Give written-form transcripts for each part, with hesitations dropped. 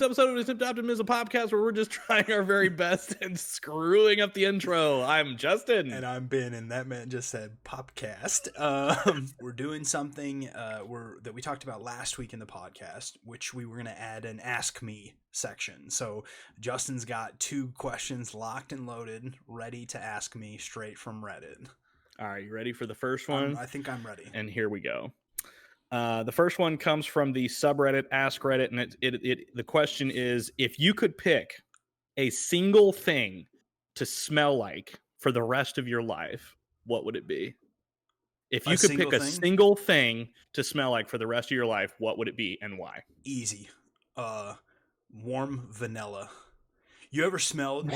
week's episode of the Attempted Optimism Podcast, where we're just trying our very best and screwing up the intro. I'm Justin. And I'm Ben, and that man just said Popcast. We're doing something that we talked about last week in the podcast, which we were going to add an Ask Me section. So Justin's got 2 questions locked and loaded, ready to ask me straight from Reddit. All right, you ready for the first one? I think I'm ready. And here we go. The first one comes from the subreddit Ask Reddit, and the question is, if you could pick a single thing to smell like for the rest of your life, what would it be? If you could pick a single thing to smell like for the rest of your life, what would it be and why? Easy. Warm vanilla. You ever smelled?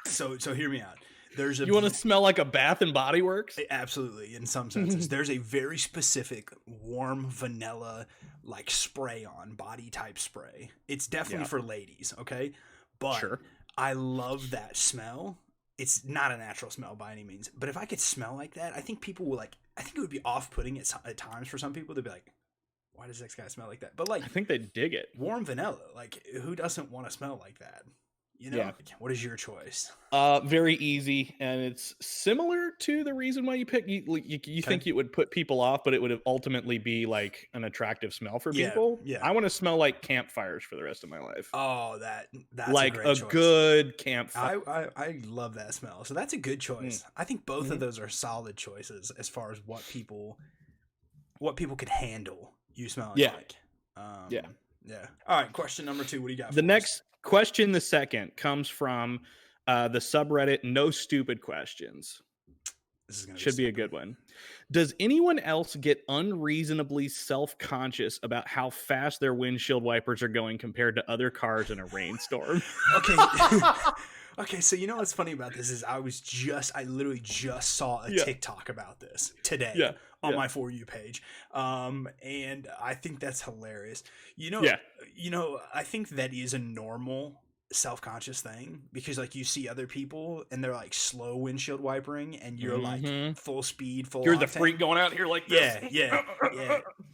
So hear me out. You want to smell like a Bath and Body Works? Absolutely, in some senses. There's a very specific warm vanilla like spray on body type spray. It's definitely for ladies, okay? But sure. I love that smell. It's not a natural smell by any means, but if I could smell like that, I think people will I think it would be off-putting at times for some people. They'd be like, why does this guy smell like that? But I think they'd dig it. Warm vanilla, who doesn't want to smell like that? You know, What is your choice? Very easy, and it's similar to the reason why you pick. You think it would put people off, but it would ultimately be like an attractive smell for people. Yeah, I want to smell like campfires for the rest of my life. Oh, that's like a great choice. Good campfire. I love that smell. So that's a good choice. I think both of those are solid choices as far as what people could handle. You smelling like. Yeah. All right. Question number 2. What do you got? The next question, the second, comes from the subreddit No Stupid Questions. This is should be a good one. Does anyone else get unreasonably self-conscious about how fast their windshield wipers are going compared to other cars in a rainstorm? Okay, so you know what's funny about this is I literally just saw a TikTok about this today on my For You page. And I think that's hilarious. You know, I think that is a normal self-conscious thing because you see other people and they're slow windshield wipering and you're full speed, you're the freak going out here like this. Yeah.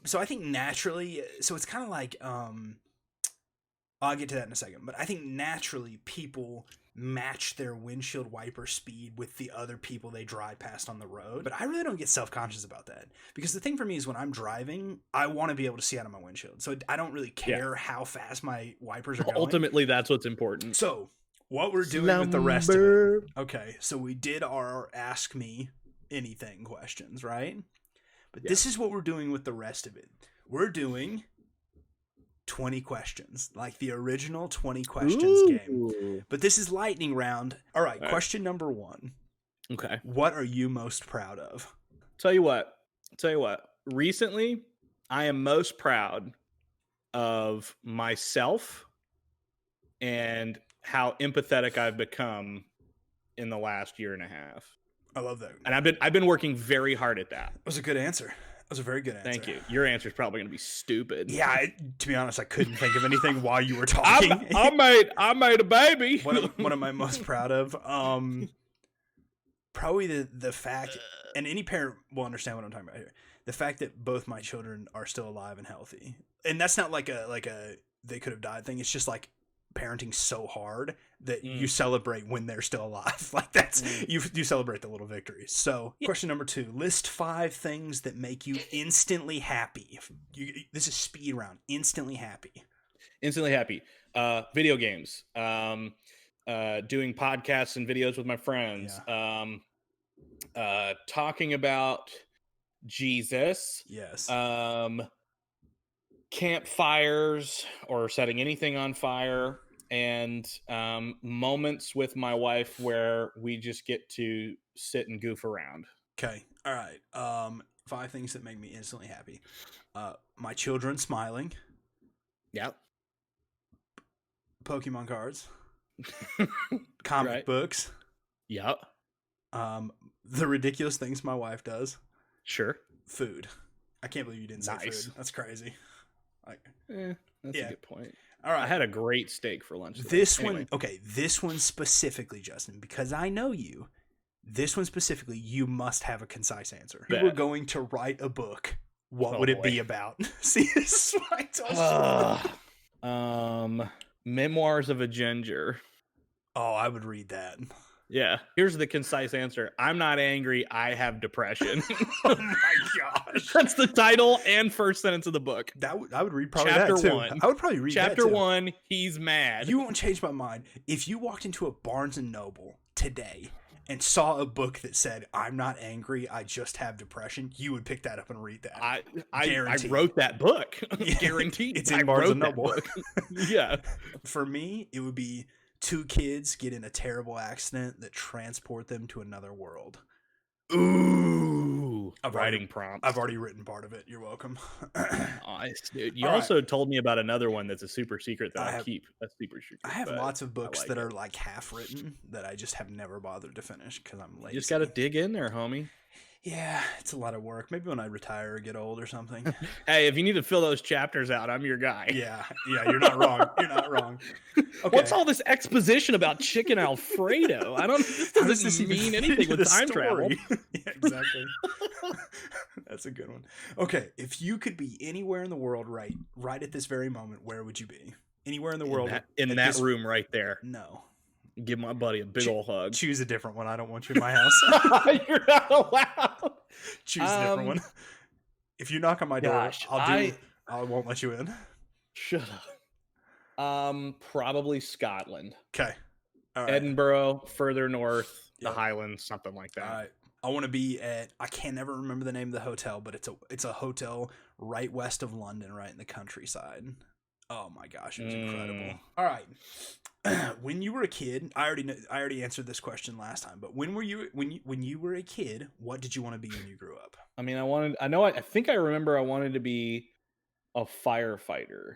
So I think naturally, so it's kind of like, I'll get to that in a second, but I think naturally people match their windshield wiper speed with the other people they drive past on the road. But I really don't get self-conscious about that because the thing for me is when I'm driving, I want to be able to see out of my windshield. So I don't really care how fast my wipers are going. Ultimately, that's what's important. So what we're doing with the rest of it. Okay, so we did our Ask Me Anything questions, right? But this is what we're doing with the rest of it. We're doing 20 questions, like the original 20 questions game. But this is lightning round. All right, question number 1. Okay. What are you most proud of? Tell you what. Recently, I am most proud of myself and how empathetic I've become in the last year and a half. I love that. And I've been working very hard at that. That was a good answer. That was a very good answer. Thank you. Your answer is probably going to be stupid. Yeah, to be honest, I couldn't think of anything while you were talking. I made a baby. What am I most proud of? Probably the fact, and any parent will understand what I'm talking about here. The fact that both my children are still alive and healthy, and that's not like a they could have died thing. It's just parenting so hard that you celebrate when they're still alive. You celebrate the little victories. So question number 2, list 5 things that make you instantly happy. This is speed round. Instantly happy. Video games, doing podcasts and videos with my friends, talking about Jesus. Yes. Campfires or setting anything on fire, and moments with my wife where we just get to sit and goof around. Okay. All right. 5 things that make me instantly happy. My children smiling. Yep. Pokemon cards. Comic books. Yep. The ridiculous things my wife does. Sure. Food. I can't believe you didn't say food. That's crazy. That's a good point. All right. I had a great steak for lunch today. This one specifically, Justin, because I know you. This one specifically, you must have a concise answer. You were going to write a book. What would it be about? See, this is what I told you. Memoirs of a Ginger. Oh, I would read that. Yeah. Here's the concise answer. I'm not angry. I have depression. Oh my gosh. That's the title and first sentence of the book. I would read probably Chapter that too. 1. I would probably read Chapter that too. 1, he's mad. You won't change my mind. If you walked into a Barnes and Noble today and saw a book that said, I'm not angry, I just have depression, you would pick that up and read that. I Guaranteed. wrote that book. Yeah. Guaranteed. It's in Barnes and Noble. Yeah. For me, it would be 2 kids get in a terrible accident that transport them to another world. Ooh. Writing prompts. I've already written part of it. You're welcome. Nice, dude. You All also told me about another one that's a super secret that I keep. A super secret. I have lots of books that are like half written that I just have never bothered to finish because I'm lazy. You just got to dig in there, homie. Yeah, it's a lot of work. Maybe when I retire or get old or something. Hey, if you need to fill those chapters out, I'm your guy. Yeah, you're not wrong. You're not wrong. Okay. What's all this exposition about chicken Alfredo? I don't. This doesn't mean anything with time travel. Yeah, exactly. That's a good one. Okay, if you could be anywhere in the world right at this very moment, where would you be? Anywhere in the world. In that room right there. No. Give my buddy a big old hug. Choose a different one. I don't want you in my house. You're not allowed. Choose a different one. If you knock on my door, I won't let you in. Shut up. Probably Scotland. Okay. All right. Edinburgh, further north, the Highlands, something like that. All right. I want to be at, I can never remember the name of the hotel, but it's a hotel right west of London, right in the countryside. Oh my gosh, it was incredible. All right. When you were a kid, I already answered this question last time, but when you were a kid, what did you want to be when you grew up? I mean, I think I remember I wanted to be a firefighter.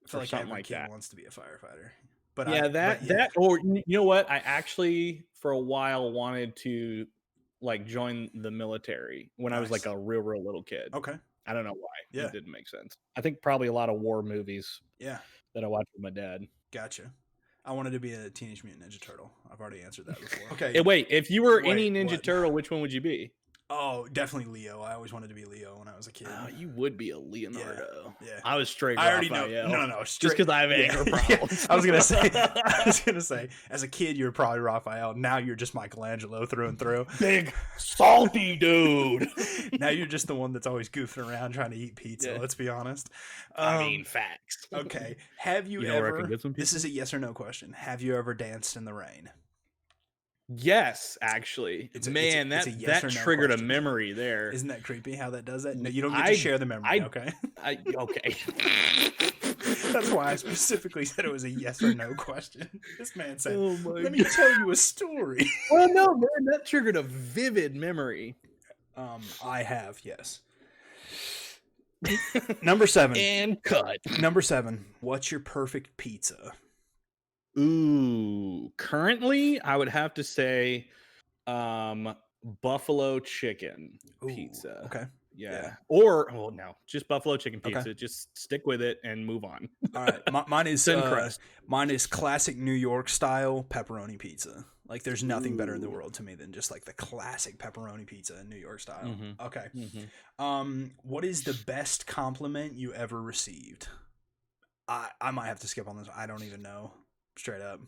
I feel like something every like kid that. wants to be a firefighter. But that or you know what? I actually for a while wanted to like join the military when I was like a real little kid. Okay. I don't know why. Yeah. It didn't make sense. I think probably a lot of war movies. Yeah. That I watched with my dad. Gotcha. I wanted to be a Teenage Mutant Ninja Turtle. I've already answered that before. Okay. Hey, wait, if you were any Ninja Turtle, which one would you be? Oh, definitely Leo. I always wanted to be Leo when I was a kid. Oh, you would be a Leonardo. Yeah. I was straight. I already know. No. Just because I have anger problems. I was gonna say, as a kid, you were probably Raphael. Now you're just Michelangelo through and through. Big salty dude. Now you're just the one that's always goofing around trying to eat pizza. Yeah. Let's be honest. I mean, facts. Okay. Have you ever? This is a yes or no question. Have you ever danced in the rain? Yes, actually. That triggered a memory there. Isn't that creepy how that does that? No, you don't get to share the memory, okay? Okay. That's why I specifically said it was a yes or no question. This man said, let me tell you a story. Well, no, man, that triggered a vivid memory. I have, yes. Number 7. And cut. Number 7. What's your perfect pizza? Ooh, currently I would have to say buffalo chicken pizza. Okay. Yeah. Or no, just buffalo chicken pizza. Okay. Just stick with it and move on. All right. Mine is classic New York style pepperoni pizza. Like there's nothing better in the world to me than just like the classic pepperoni pizza in New York style. Mm-hmm. Okay. Mm-hmm. What is the best compliment you ever received? I might have to skip on this. I don't even know. Straight up.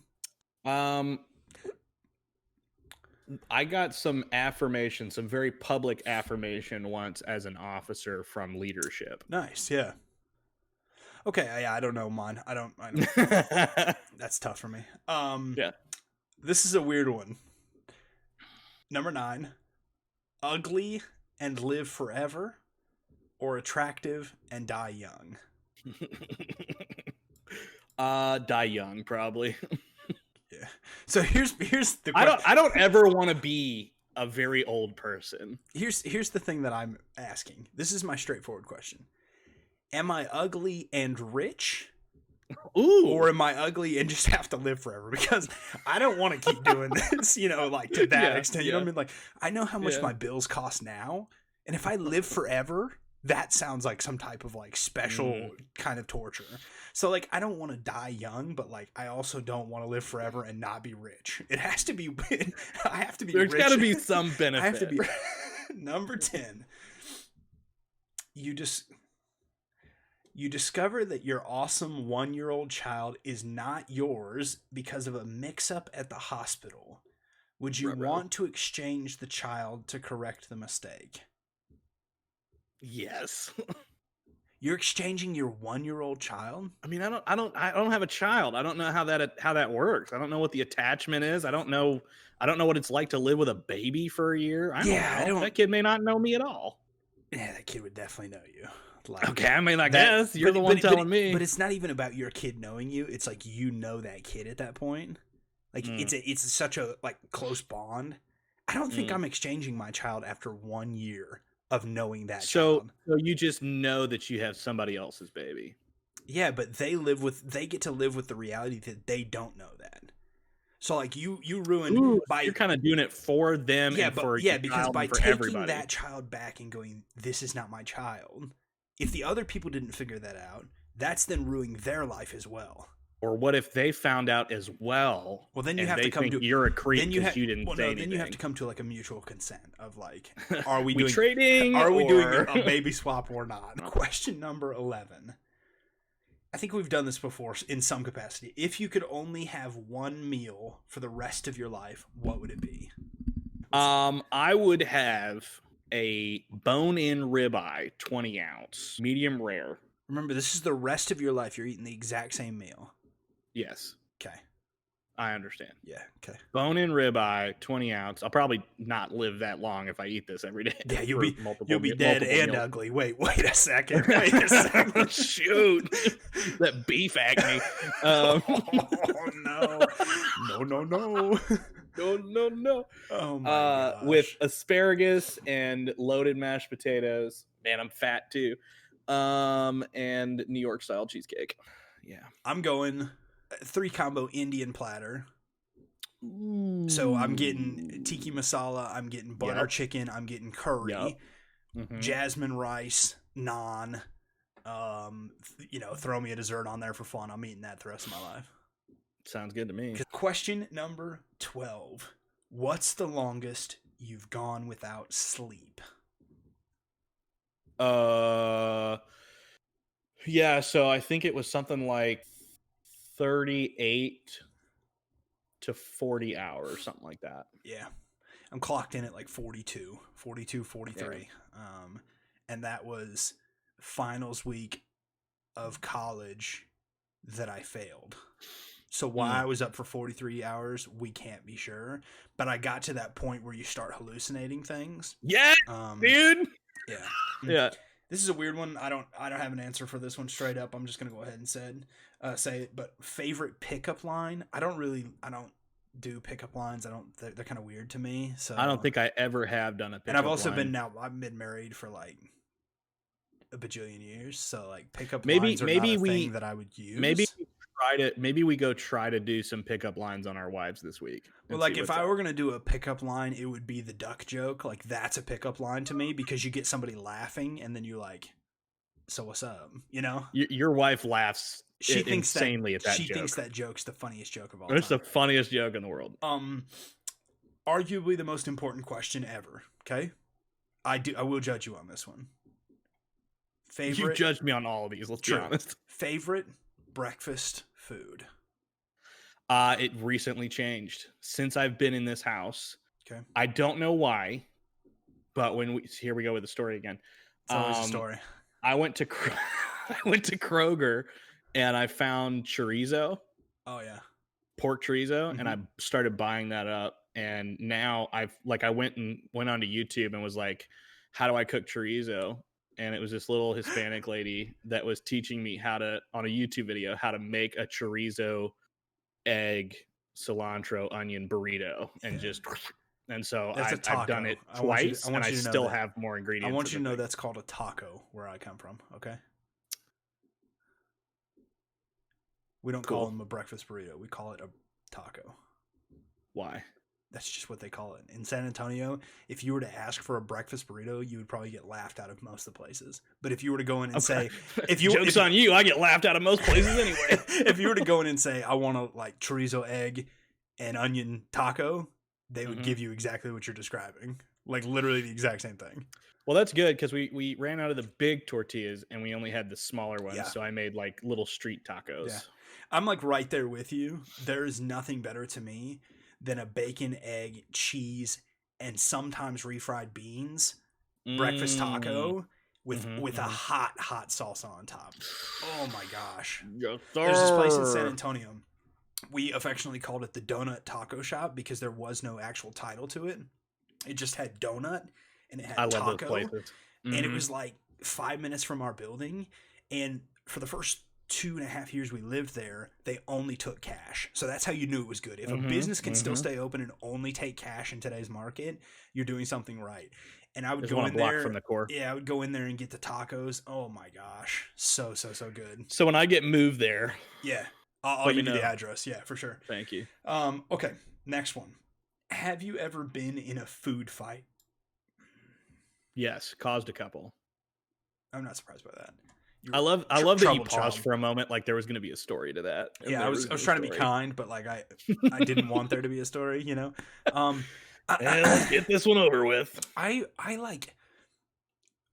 I got some very public affirmation once as an officer from leadership. Nice, yeah. Okay, yeah, I don't know mine. I don't That's tough for me. Yeah. This is a weird one. Number 9. Ugly and live forever, or attractive and die young? Die young, probably. Yeah. So here's the question. I don't ever want to be a very old person. Here's the thing that I'm asking. This is my straightforward question. Am I ugly and rich? Ooh. Or am I ugly and just have to live forever? Because I don't want to keep doing this, like to that extent. You know what I mean? Like, I know how much my bills cost now. And if I live forever, that sounds like some type of like special kind of torture. So like I don't want to die young, but like I also don't want to live forever and not be rich. It has to be I have to be There's rich. Got to be some benefit. I have to be Number 10. You You discover that your awesome 1-year-old child is not yours because of a mix-up at the hospital. Would you want to exchange the child to correct the mistake? Yes. You're exchanging your 1-year-old child? I mean, I don't have a child. I don't know how that works. I don't know what the attachment is. I don't know what it's like to live with a baby for a year. I don't know. That kid may not know me at all. Yeah, that kid would definitely know you. Like, okay, I mean, I guess you're the one telling me. But it's not even about your kid knowing you. It's like you know that kid at that point. Like it's such a like close bond. I don't think I'm exchanging my child after 1 year of knowing that child. So you just know that you have somebody else's baby. Yeah, but they get to live with the reality that they don't know that. So like you ruin by you're kind of doing it for them because by taking everybody. that child back and going, this is not my child. If the other people didn't figure that out, that's then ruining their life as well. Or what if they found out as well? Well, then you have to come to you're a creep because you didn't say anything. Then you have to come to like a mutual consent of like, are we doing a baby swap or not? Question number 11. I think we've done this before in some capacity. If you could only have one meal for the rest of your life, what would it be? I would have a bone-in ribeye, 20 ounce, medium rare. Remember, this is the rest of your life. You're eating the exact same meal. Yes. Okay. I understand. Yeah. Okay. Bone-in ribeye, 20 ounce. I'll probably not live that long if I eat this every day. Yeah, you'll be dead and meals. Ugly. Wait a second. Shoot, that beef acne. Oh no! No! No. Oh my gosh. With asparagus and loaded mashed potatoes. Man, I'm fat too. And New York style cheesecake. Yeah. I'm going 3-combo Indian platter. Ooh. So I'm getting tiki masala, I'm getting butter chicken, I'm getting curry, jasmine rice, naan. Throw me a dessert on there for fun. I'm eating that the rest of my life. Sounds good to me. Question number 12. What's the longest you've gone without sleep? Yeah, so I think it was something like 38 to 40 hours, something like that. Yeah. I'm clocked in at like 42, 43. Yeah. And that was finals week of college that I failed. So why I was up for 43 hours, we can't be sure. But I got to that point where you start hallucinating things. Yeah, dude. Yeah. Yeah. This is a weird one. I don't have an answer for this one straight up. I'm just gonna go ahead and say it. But favorite pickup line? I don't do pickup lines. They're kind of weird to me. So I don't think I ever have done a pickup line. And I've also I've been married for like a bajillion years. So like pickup lines are not a thing that I would use. Maybe we go try to do some pickup lines on our wives this week. Well, like if I were going to do a pickup line, it would be the duck joke. Like that's a pickup line to me because you get somebody laughing and then you're like, so what's up? You know? Your wife laughs insanely at that joke. She thinks that joke's the funniest joke of all time. It's the funniest joke in the world. Arguably the most important question ever. Okay? I will judge you on this one. You judged me on all of these, let's be honest. Favorite breakfast food? It recently changed since I've been in this house. Okay. I don't know why, but here we go with the story again. It's always a story. I went to Kroger and I found chorizo. Oh yeah. Pork chorizo, and I started buying that up. And now I went onto YouTube and was like, how do I cook chorizo? And it was this little Hispanic lady that was teaching me on a YouTube video, how to make a chorizo, egg, cilantro, onion burrito. And so I've done it twice and I still have more ingredients. I want you to know that's called a taco where I come from. Okay. We don't call them a breakfast burrito. We call it a taco. Why? That's just what they call it. In San Antonio, if you were to ask for a breakfast burrito, you would probably get laughed out of most of the places. But if you were to go in and say, joke's on you, I get laughed out of most places anyway. If you were to go in and say, I want a like chorizo, egg, and onion taco, they would give you exactly what you're describing. Like literally the exact same thing. Well, that's good because we ran out of the big tortillas and we only had the smaller ones. Yeah. So I made like little street tacos. Yeah. I'm like right there with you. There is nothing better to me than a bacon, egg, cheese, and sometimes refried beans breakfast taco with a hot salsa on top. Oh my gosh. Yes, There's this place in San Antonio. We affectionately called it the Donut Taco Shop because there was no actual title to it. It just had donut and it had I taco. love those places. And it was like 5 minutes from our building. And for the first 2.5 years we lived there, they only took cash. So that's how you knew it was good. If a business can still stay open and only take cash in today's market, you're doing something right. And I would go in there from the core. Yeah, I would go in there and get the tacos. Oh my gosh, so good. So when I get moved there, yeah, I'll give you the address. Yeah, for sure. Thank you. Okay, next one. Have you ever been in a food fight? Yes, caused a couple. I'm not surprised by that. I love that you paused for a moment, like there was going to be a story to that. Yeah, I was trying to be kind, but like I didn't want there to be a story, you know. Let's get this one over with. I like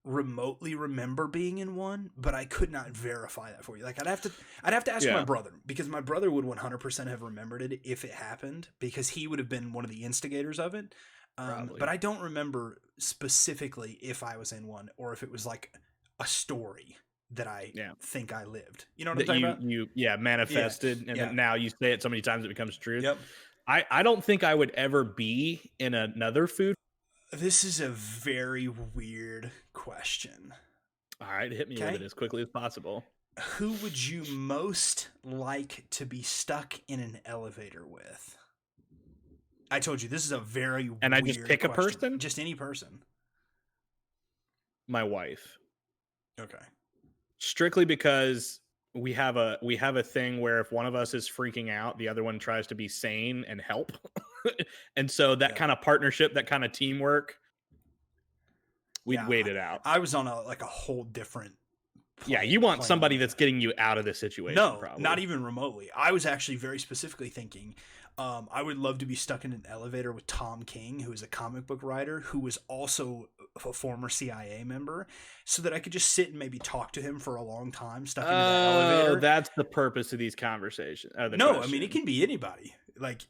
remotely remember being in one, but I could not verify that for you. Like I'd have to ask my brother, because my brother would 100% have remembered it if it happened, because he would have been one of the instigators of it. But I don't remember specifically if I was in one or if it was like a story that I think I lived. You know what I'm talking about? You manifested, and then now you say it so many times it becomes true. Yep. I don't think I would ever be in another food. This is a very weird question. All right, hit me with it as quickly as possible. Who would you most like to be stuck in an elevator with? I told you, this is a very weird I just pick question. A person? Just any person. My wife. Okay. Strictly because we have a thing where if one of us is freaking out, the other one tries to be sane and help. And so that kind of partnership, that kind of teamwork, we'd wait it out. I was on a whole different you want somebody that's getting you out of this situation. No, probably. Not even remotely. I was actually very specifically thinking I would love to be stuck in an elevator with Tom King, who is a comic book writer, who was also a former CIA member, so that I could just sit and maybe talk to him for a long time stuck in the elevator. That's the purpose of these conversations. No, I mean, it can be anybody. Like,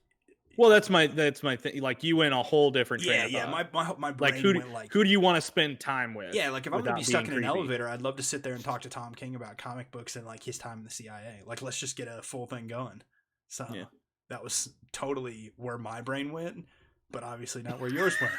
well, that's my thing. Like, you went a whole different train of thought. My brain went like, who do you want to spend time with? Yeah, like if I'm gonna be stuck in an elevator, I'd love to sit there and talk to Tom King about comic books and like his time in the CIA. Like, let's just get a full thing going. So that was totally where my brain went, but obviously not where yours went.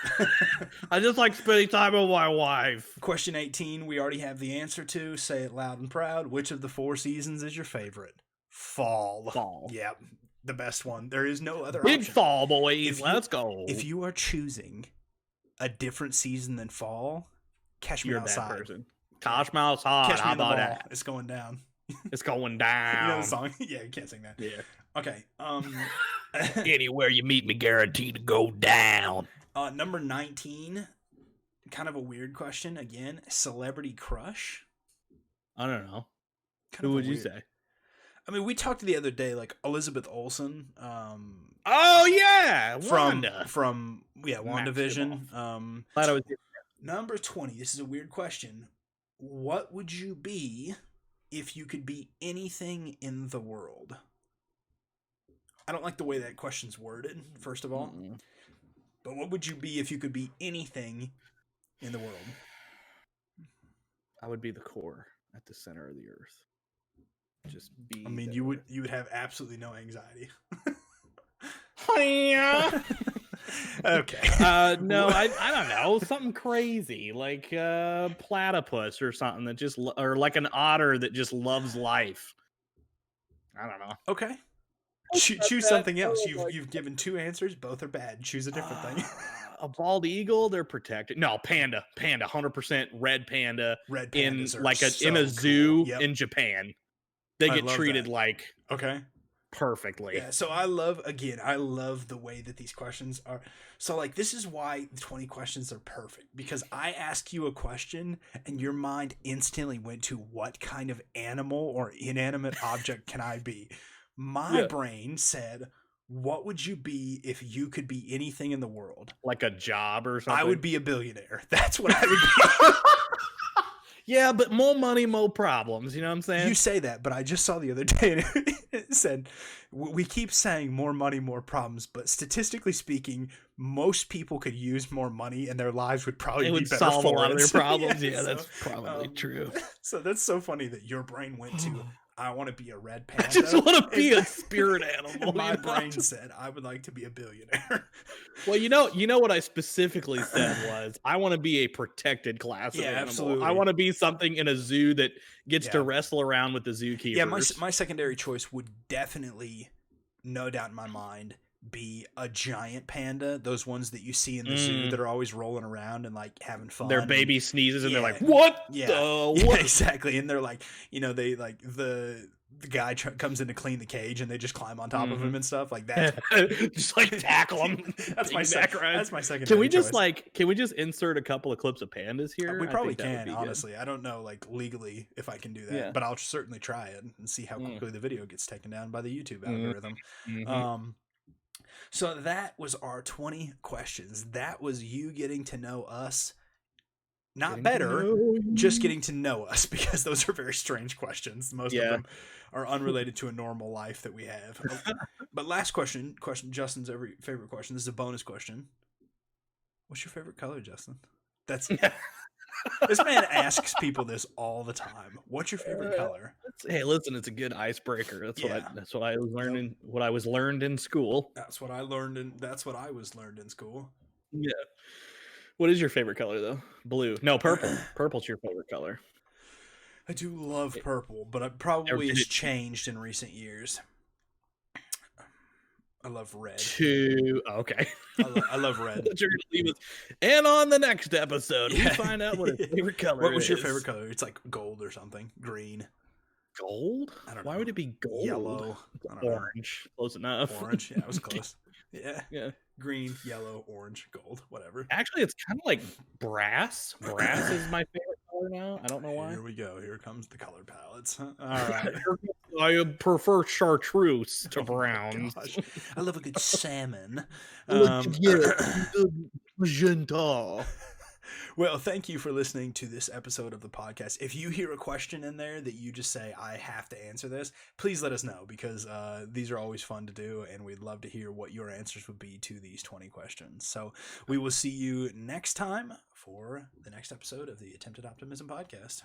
I just like spending time with my wife. Question 18, we already have the answer to. Say it loud and proud. Which of the 4 seasons is your favorite? Fall. Yep. The best one. There is no other Big option. fall, boys. Let's go. If you are choosing a different season than fall, catch me outside. That person. Catch me outside. How about that? It's going down. It's going down. You know the song? Yeah, you can't sing that. Yeah. Okay. Anywhere you meet me, guaranteed to go down. Number 19, kind of a weird question again. Celebrity crush? I don't know. Who would you say? I mean, we talked the other day, like Elizabeth Olsen. Oh yeah, Wanda. from WandaVision. Glad I was here. Number 20. This is a weird question. What would you be if you could be anything in the world? I don't like the way that question's worded, first of all. But what would you be if you could be anything in the world? I would be the core at the center of the earth. Just be. I mean, you would have absolutely no anxiety. Okay. No, I don't know. Something crazy like platypus or something that or like an otter that just loves life. I don't know. Okay. Choose something else. You've given 2 answers. Both are bad. Choose a different thing. A bald eagle, they're protected. No, panda, 100% red panda. Red pandas in like in a zoo in Japan. They get treated like perfectly. Yeah. So I love the way that these questions are. So like, this is why the 20 questions are perfect, because I ask you a question and your mind instantly went to what kind of animal or inanimate object can I be? My brain said, what would you be if you could be anything in the world? Like a job or something? I would be a billionaire. That's what I would be. Yeah, but more money, more problems. You know what I'm saying? You say that, but I just saw the other day and it said, we keep saying more money, more problems, but statistically speaking, most people could use more money and their lives would probably be better solve a for lot it. of their problems. Yeah, Yeah, so, that's probably true. So that's so funny that your brain went to, I want to be a red panda. I just want to be a spirit animal. My brain said, I would like to be a billionaire. Well, you know what I specifically said was, I want to be a protected class of animal. Absolutely. I want to be something in a zoo that gets to wrestle around with the zookeepers. Yeah, my secondary choice would definitely, no doubt in my mind, be a giant panda. Those ones that you see in the zoo that are always rolling around and like having fun. Their baby sneezes and they're like, "What? What?" Exactly. And they're like, they like the guy comes in to clean the cage and they just climb on top of him and stuff like that. Just like tackle him. That's my second. Can we just insert a couple of clips of pandas here? We probably can, honestly. I don't know like legally if I can do that, but I'll certainly try it and see how quickly the video gets taken down by the YouTube algorithm. So that was our 20 questions. That was you getting to know us. Not better, just getting to know us, because those are very strange questions. Most of them are unrelated to a normal life that we have. But last question, Justin's favorite question. This is a bonus question. What's your favorite color, Justin? That's this man asks people this all the time. What's your favorite color? Hey, listen, it's a good icebreaker. That's what I was learning. What I was learned in school. That's what I learned, and that's what I was learned in school. Yeah. What is your favorite color, though? Blue. No, purple. Purple's your favorite color. I do love purple, but it probably has changed in recent years. I love red. Okay. I love red. And on the next episode, we find out what his favorite color is. What was your favorite color? It's like gold or something. Green. Gold? I don't know. Why would it be gold? Yellow. Orange. Close enough. Orange. Yeah, it was close. Yeah. Green, yellow, orange, gold, whatever. Actually, it's kind of like brass. Brass is my favorite color now. I don't know why. Here we go. Here comes the color palettes. All right. I prefer chartreuse to browns. Gosh. I love a good salmon. Magenta. Well, thank you for listening to this episode of the podcast. If you hear a question in there that you just say, I have to answer this, please let us know, because these are always fun to do, and we'd love to hear what your answers would be to these 20 questions. So we will see you next time for the next episode of the Attempted Optimism Podcast.